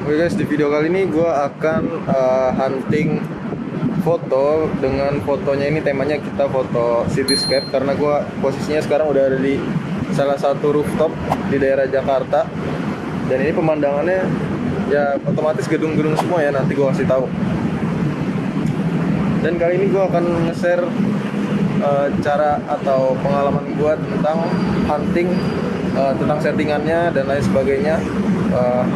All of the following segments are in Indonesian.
Oke guys, di video kali ini gue akan hunting foto. Dengan fotonya ini temanya kita foto cityscape, karena gue posisinya sekarang udah ada di salah satu rooftop di daerah Jakarta. Dan ini pemandangannya ya otomatis gedung-gedung semua ya, nanti gue kasih tahu. Dan kali ini gue akan nge-share cara atau pengalaman gue tentang hunting, tentang settingannya dan lain sebagainya,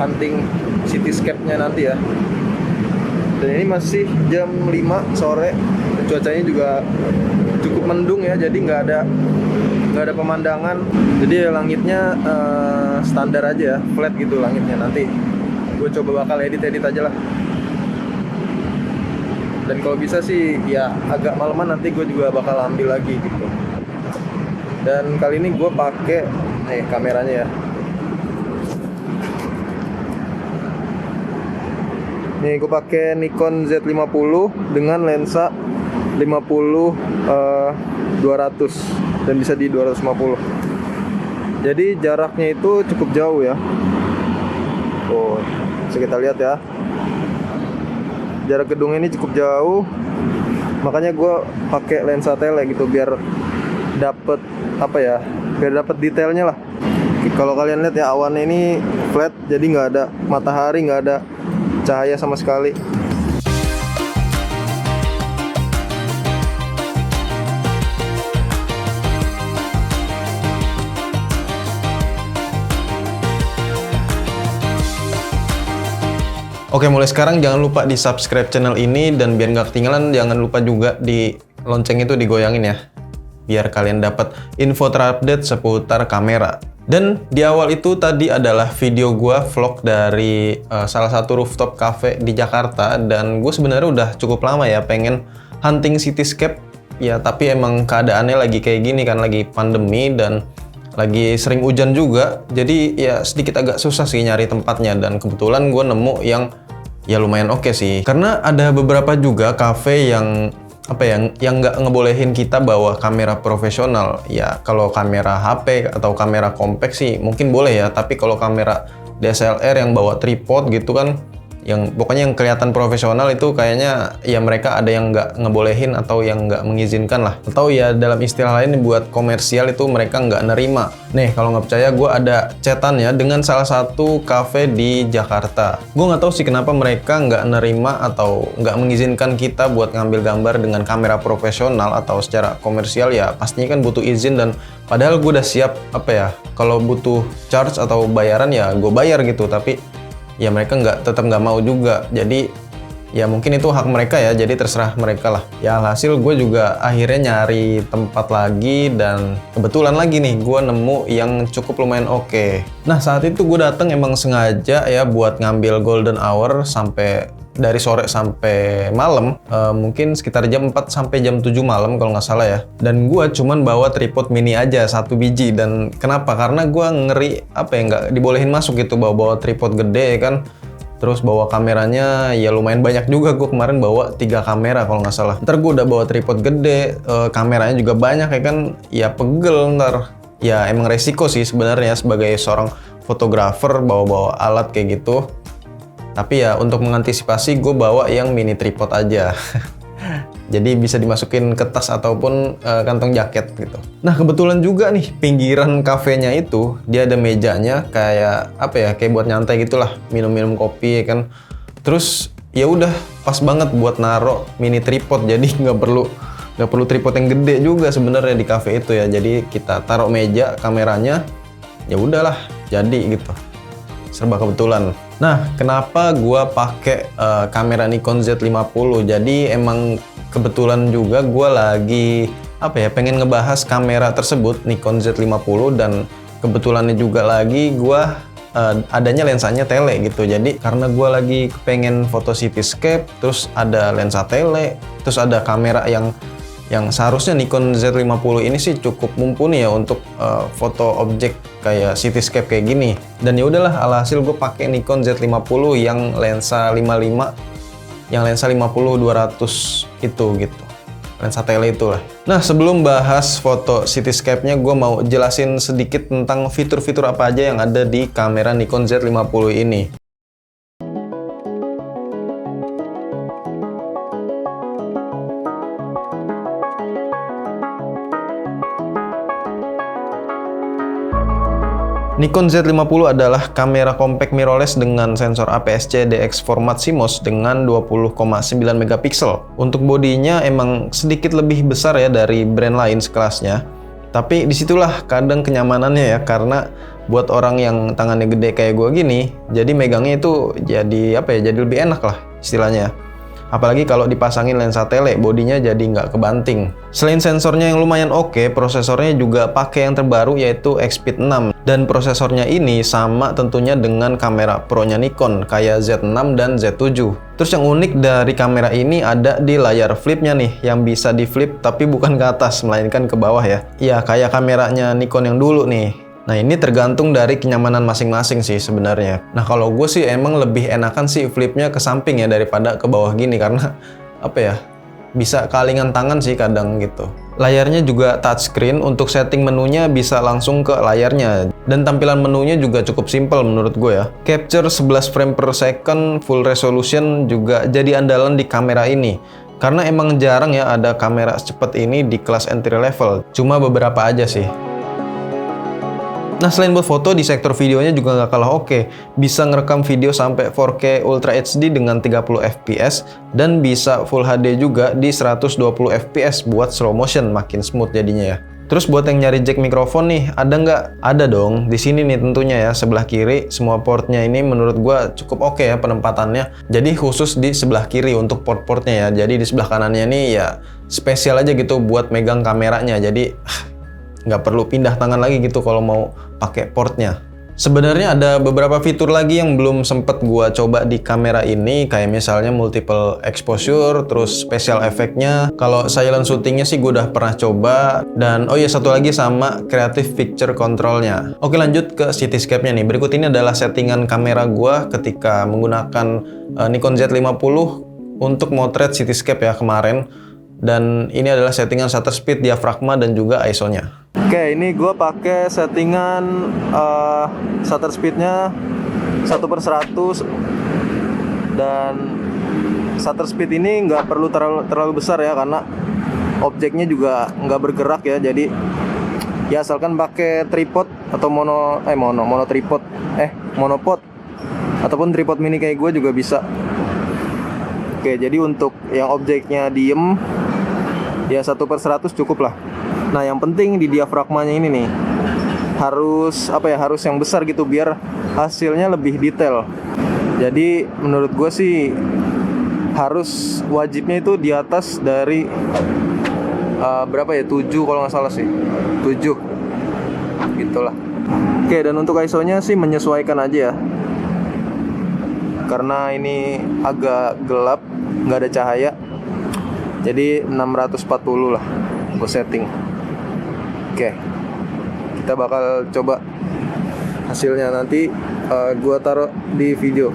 hunting cityscape-nya nanti ya. Dan ini masih jam 5 sore dan cuacanya juga cukup mendung ya, jadi nggak ada pemandangan. Jadi ya langitnya standar aja ya, flat gitu langitnya. Nanti gue coba bakal edit aja lah. Dan kalau bisa sih ya agak malaman nanti gue juga bakal ambil lagi gitu. Dan kali ini gue pakai kameranya ya. Nih gue pakai Nikon Z50 dengan lensa 50 200 dan bisa di 250. Jadi jaraknya itu cukup jauh ya. Oh, bisa kita lihat ya. Jarak gedung ini cukup jauh. Makanya gue pakai lensa tele gitu biar dapet biar dapet detailnya lah. Kalau kalian lihat ya, awannya ini flat, jadi nggak ada matahari, nggak ada cahaya sama sekali. Oke, mulai sekarang jangan lupa di subscribe channel ini, dan biar nggak ketinggalan jangan lupa juga di lonceng itu digoyangin ya, biar kalian dapat info terupdate seputar kamera. Dan di awal itu tadi adalah video gua vlog dari salah satu rooftop cafe di Jakarta, dan gue sebenarnya udah cukup lama ya pengen hunting cityscape ya, tapi emang keadaannya lagi kayak gini kan, lagi pandemi dan lagi sering hujan juga, jadi ya sedikit agak susah sih nyari tempatnya. Dan kebetulan gue nemu yang ya lumayan oke sih, karena ada beberapa juga cafe yang yang nggak ngebolehin kita bawa kamera profesional. Ya kalau kamera HP atau kamera compact sih mungkin boleh ya, tapi kalau kamera DSLR yang bawa tripod gitu kan, yang pokoknya yang kelihatan profesional itu kayaknya ya mereka ada yang nggak ngebolehin atau yang nggak mengizinkan lah, atau ya dalam istilah lain buat komersial itu mereka nggak nerima. Nih kalau nggak percaya, gue ada chatan ya dengan salah satu cafe di Jakarta. Gue nggak tahu sih kenapa mereka nggak nerima atau nggak mengizinkan kita buat ngambil gambar dengan kamera profesional atau secara komersial. Ya pastinya kan butuh izin, dan padahal gue udah siap kalau butuh charge atau bayaran ya gue bayar gitu, tapi ya mereka tetap nggak mau juga. Jadi ya mungkin itu hak mereka ya, jadi terserah mereka lah. Ya hasil gue juga akhirnya nyari tempat lagi, dan kebetulan lagi nih gue nemu yang cukup lumayan oke. Nah saat itu gue datang emang sengaja ya buat ngambil golden hour sampai dari sore sampai malam, mungkin sekitar jam 4 sampai jam 7 malam kalau nggak salah ya. Dan gue cuman bawa tripod mini aja 1 biji. Dan kenapa? Karena gue ngeri nggak dibolehin masuk gitu bawa tripod gede kan. Terus bawa kameranya ya lumayan banyak juga. Gue kemarin bawa 3 kamera kalau nggak salah. Ntar gue udah bawa tripod gede, kameranya juga banyak ya kan, ya pegel ntar. Ya emang resiko sih sebenarnya sebagai seorang fotografer bawa-bawa alat kayak gitu. Tapi ya untuk mengantisipasi gue bawa yang mini tripod aja. Jadi bisa dimasukin ke tas ataupun kantong jaket gitu. Nah kebetulan juga nih pinggiran kafenya itu dia ada mejanya kayak kayak buat nyantai gitulah, minum-minum kopi ya kan. Terus ya udah pas banget buat naro mini tripod. Jadi nggak perlu tripod yang gede juga sebenarnya di cafe itu ya. Jadi kita taruh meja kameranya, ya udahlah jadi gitu. Serba kebetulan. Nah, kenapa gua pakai kamera Nikon Z50? Jadi emang kebetulan juga gua lagi pengen ngebahas kamera tersebut, Nikon Z50, dan kebetulannya juga lagi gua adanya lensanya tele gitu. Jadi karena gua lagi pengen foto cityscape, terus ada lensa tele, terus ada kamera yang seharusnya Nikon Z50 ini sih cukup mumpuni ya untuk foto objek kayak cityscape kayak gini. Dan ya udahlah, alhasil gue pakai Nikon Z50 yang lensa 55, yang lensa 50-200 itu gitu. Lensa tele itulah. Nah, sebelum bahas foto cityscape-nya, gue mau jelasin sedikit tentang fitur-fitur apa aja yang ada di kamera Nikon Z50 ini. Nikon Z50 adalah kamera compact mirrorless dengan sensor APS-C DX format CMOS dengan 20,9 megapiksel. Untuk bodinya emang sedikit lebih besar ya dari brand lain sekelasnya. Tapi disitulah kadang kenyamanannya ya, karena buat orang yang tangannya gede kayak gue gini, jadi megangnya itu jadi jadi lebih enak lah istilahnya. Apalagi kalau dipasangin lensa tele, bodinya jadi nggak kebanting. Selain sensornya yang lumayan oke, prosesornya juga pakai yang terbaru yaitu Expeed 6. Dan prosesornya ini sama tentunya dengan kamera pro-nya Nikon, kayak Z6 dan Z7. Terus yang unik dari kamera ini ada di layar flipnya nih, yang bisa di flip tapi bukan ke atas, melainkan ke bawah ya. Iya, kayak kameranya Nikon yang dulu nih. Nah, ini tergantung dari kenyamanan masing-masing sih sebenarnya. Nah, kalau gue sih emang lebih enakan sih flipnya ke samping ya daripada ke bawah gini, karena bisa kalingan tangan sih kadang gitu. Layarnya juga touchscreen, untuk setting menunya bisa langsung ke layarnya. Dan tampilan menunya juga cukup simpel menurut gue ya. Capture 11 frame per second full resolution juga jadi andalan di kamera ini. Karena emang jarang ya ada kamera secepat ini di kelas entry level. Cuma beberapa aja sih. Nah, selain buat foto, di sektor videonya juga nggak kalah oke. Bisa ngerekam video sampai 4K Ultra HD dengan 30 fps dan bisa Full HD juga di 120 fps buat slow motion, makin smooth jadinya ya. Terus buat yang nyari jack mikrofon nih, ada nggak? Ada dong, di sini nih tentunya ya, sebelah kiri. Semua portnya ini menurut gua cukup oke ya penempatannya. Jadi khusus di sebelah kiri untuk port-portnya ya. Jadi di sebelah kanannya nih ya spesial aja gitu buat megang kameranya. Jadi nggak perlu pindah tangan lagi gitu kalau mau pakai portnya. Sebenarnya ada beberapa fitur lagi yang belum sempet gua coba di kamera ini, kayak misalnya multiple exposure, terus special efeknya. Kalau silent shootingnya sih gua udah pernah coba, dan oh iya satu lagi sama creative picture controlnya. Oke, lanjut ke cityscape-nya nih. Berikut ini adalah settingan kamera gua ketika menggunakan Nikon Z50 untuk motret cityscape ya kemarin. Dan ini adalah settingan shutter speed, diafragma, dan juga ISO-nya. Oke, ini gue pakai settingan shutter speednya 1/100, dan shutter speed ini nggak perlu terlalu besar ya, karena objeknya juga nggak bergerak ya. Jadi ya asalkan pakai tripod atau monopod ataupun tripod mini kayak gue juga bisa. Oke, jadi untuk yang objeknya diem ya 1/100 cukup lah. Nah, yang penting di diafragmanya ini nih harus harus yang besar gitu biar hasilnya lebih detail. Jadi menurut gue sih harus wajibnya itu di atas dari 7 kalau nggak salah sih, 7 gitulah. Oke, dan untuk ISO-nya sih menyesuaikan aja ya, karena ini agak gelap, nggak ada cahaya, jadi 640 lah gue setting. Oke, kita bakal coba hasilnya nanti gue taruh di video.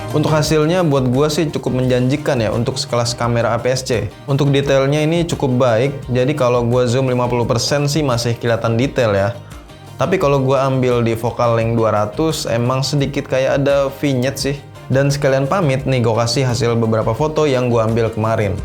Untuk hasilnya buat gua sih cukup menjanjikan ya untuk sekelas kamera APS-C. Untuk detailnya ini cukup baik, jadi kalau gua zoom 50% sih masih kelihatan detail ya. Tapi kalau gua ambil di focal length 200 emang sedikit kayak ada vignette sih. Dan sekalian pamit nih, gua kasih hasil beberapa foto yang gua ambil kemarin.